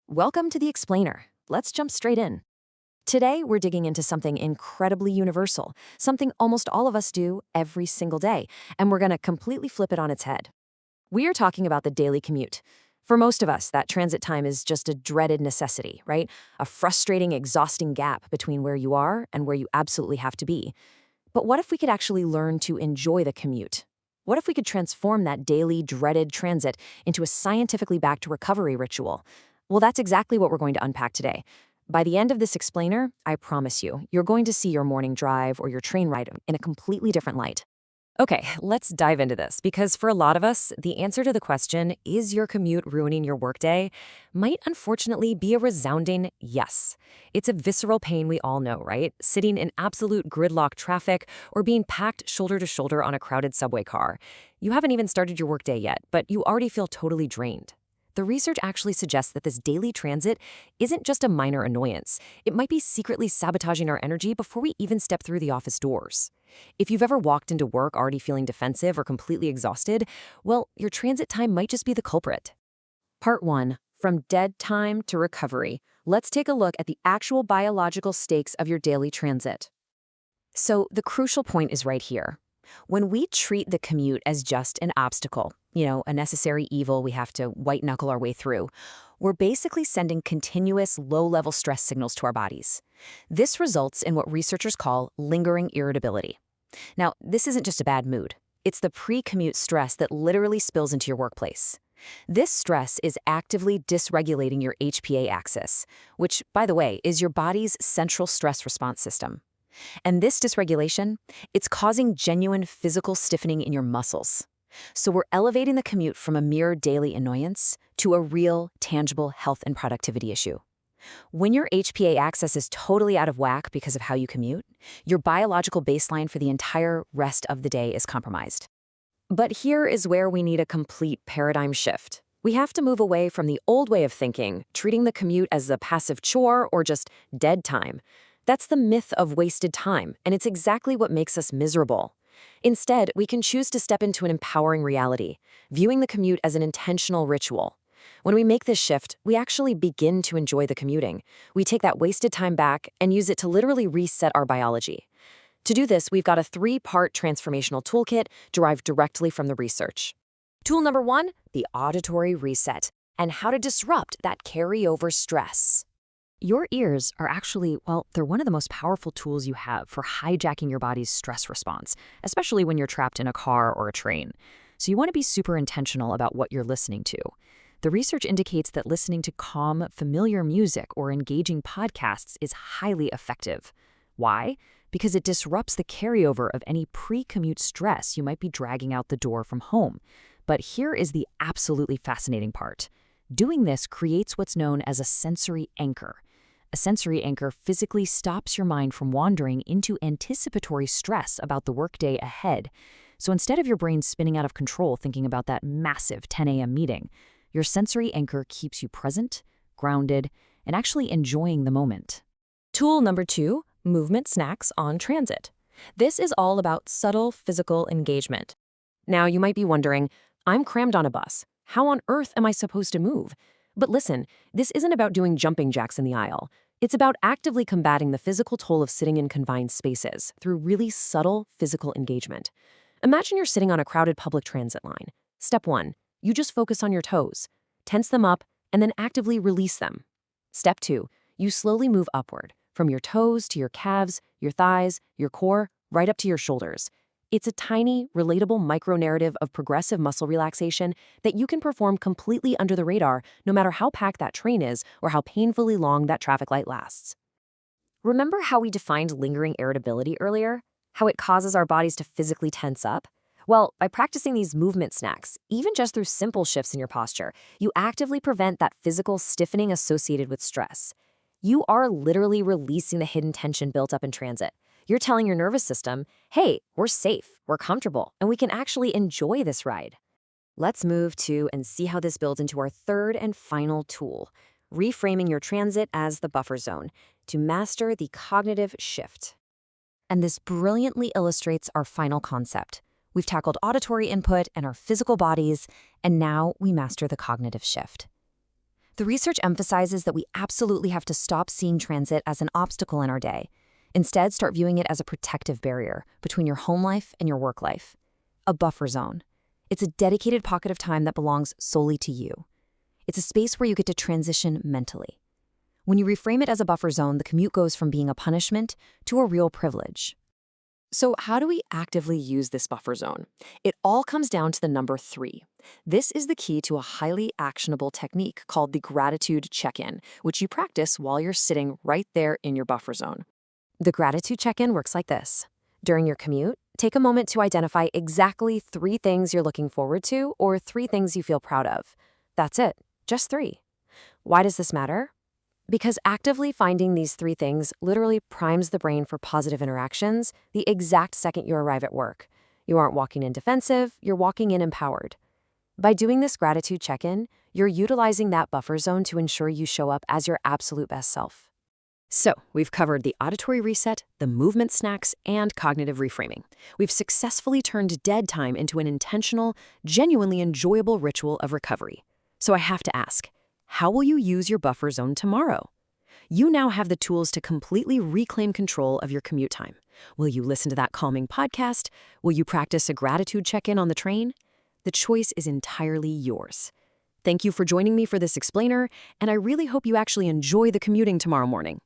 Welcome to the Explainer. Let's jump straight in. Today, we're digging into something incredibly universal, something almost all of us do every single day, and we're going to completely flip it on its head. We are talking about the daily commute. For most of us, that transit time is just a dreaded necessity, right? A frustrating, exhausting gap between where you are and where you absolutely have to be. But what if we could actually learn to enjoy the commute? What if we could transform that daily, dreaded transit into a scientifically backed recovery ritual? Well, that's exactly what we're going to unpack today. By the end of this explainer, I promise you, you're going to see your morning drive or your train ride in a completely different light. Okay, let's dive into this because for a lot of us, the answer to the question, is your commute ruining your workday, might unfortunately be a resounding yes. It's a visceral pain we all know, right? Sitting in absolute gridlock traffic or being packed shoulder to shoulder on a crowded subway car. You haven't even started your workday yet, but you already feel totally drained. The research actually suggests that this daily transit isn't just a minor annoyance. It might be secretly sabotaging our energy before we even step through the office doors. If you've ever walked into work already feeling defensive or completely exhausted, well, your transit time might just be the culprit. Part 1. From dead time to recovery. Let's take a look at the actual biological stakes of your daily transit. So the crucial point is right here. When we treat the commute as just an obstacle, a necessary evil we have to white-knuckle our way through, we're basically sending continuous low-level stress signals to our bodies. This results in what researchers call lingering irritability. Now, this isn't just a bad mood. It's the pre-commute stress that literally spills into your workplace. This stress is actively dysregulating your HPA axis, which, by the way, is your body's central stress response system. And this dysregulation, it's causing genuine physical stiffening in your muscles. So we're elevating the commute from a mere daily annoyance to a real, tangible health and productivity issue. When your HPA axis is totally out of whack because of how you commute, your biological baseline for the entire rest of the day is compromised. But here is where we need a complete paradigm shift. We have to move away from the old way of thinking, treating the commute as a passive chore or just dead time. That's the myth of wasted time, and it's exactly what makes us miserable. Instead, we can choose to step into an empowering reality, viewing the commute as an intentional ritual. When we make this shift, we actually begin to enjoy the commuting. We take that wasted time back and use it to literally reset our biology. To do this, we've got a 3-part transformational toolkit derived directly from the research. Tool number 1, the auditory reset, and how to disrupt that carryover stress. Your ears are actually, they're one of the most powerful tools you have for hijacking your body's stress response, especially when you're trapped in a car or a train. So you want to be super intentional about what you're listening to. The research indicates that listening to calm, familiar music or engaging podcasts is highly effective. Why? Because it disrupts the carryover of any pre-commute stress you might be dragging out the door from home. But here is the absolutely fascinating part. Doing this creates what's known as a sensory anchor. A sensory anchor physically stops your mind from wandering into anticipatory stress about the workday ahead. So instead of your brain spinning out of control thinking about that massive 10 a.m. meeting, your sensory anchor keeps you present, grounded, and actually enjoying the moment. Tool number 2, movement snacks on transit. This is all about subtle physical engagement. Now, you might be wondering, I'm crammed on a bus. How on earth am I supposed to move? But listen, this isn't about doing jumping jacks in the aisle. It's about actively combating the physical toll of sitting in confined spaces through really subtle physical engagement. Imagine you're sitting on a crowded public transit line. Step 1, you just focus on your toes. Tense them up and then actively release them. Step 2, you slowly move upward, from your toes to your calves, your thighs, your core, right up to your shoulders. It's a tiny, relatable micro-narrative of progressive muscle relaxation that you can perform completely under the radar no matter how packed that train is or how painfully long that traffic light lasts. Remember how we defined lingering irritability earlier? How it causes our bodies to physically tense up? Well, by practicing these movement snacks, even just through simple shifts in your posture, you actively prevent that physical stiffening associated with stress. You are literally releasing the hidden tension built up in transit. You're telling your nervous system, hey, we're safe, we're comfortable, and we can actually enjoy this ride. Let's move to and see how this builds into our third and final tool, reframing your transit as the buffer zone to master the cognitive shift. And this brilliantly illustrates our final concept. We've tackled auditory input and our physical bodies, and now we master the cognitive shift. The research emphasizes that we absolutely have to stop seeing transit as an obstacle in our day. Instead, start viewing it as a protective barrier between your home life and your work life. A buffer zone. It's a dedicated pocket of time that belongs solely to you. It's a space where you get to transition mentally. When you reframe it as a buffer zone, the commute goes from being a punishment to a real privilege. So how do we actively use this buffer zone? It all comes down to the number 3. This is the key to a highly actionable technique called the gratitude check-in, which you practice while you're sitting right there in your buffer zone. The gratitude check-in works like this. During your commute, take a moment to identify exactly 3 things you're looking forward to or 3 things you feel proud of. That's it, just 3. Why does this matter? Because actively finding these 3 things literally primes the brain for positive interactions the exact second you arrive at work. You aren't walking in defensive, you're walking in empowered. By doing this gratitude check-in, you're utilizing that buffer zone to ensure you show up as your absolute best self. So, we've covered the auditory reset, the movement snacks, and cognitive reframing. We've successfully turned dead time into an intentional, genuinely enjoyable ritual of recovery. So I have to ask, how will you use your buffer zone tomorrow? You now have the tools to completely reclaim control of your commute time. Will you listen to that calming podcast? Will you practice a gratitude check-in on the train? The choice is entirely yours. Thank you for joining me for this explainer, and I really hope you actually enjoy the commuting tomorrow morning.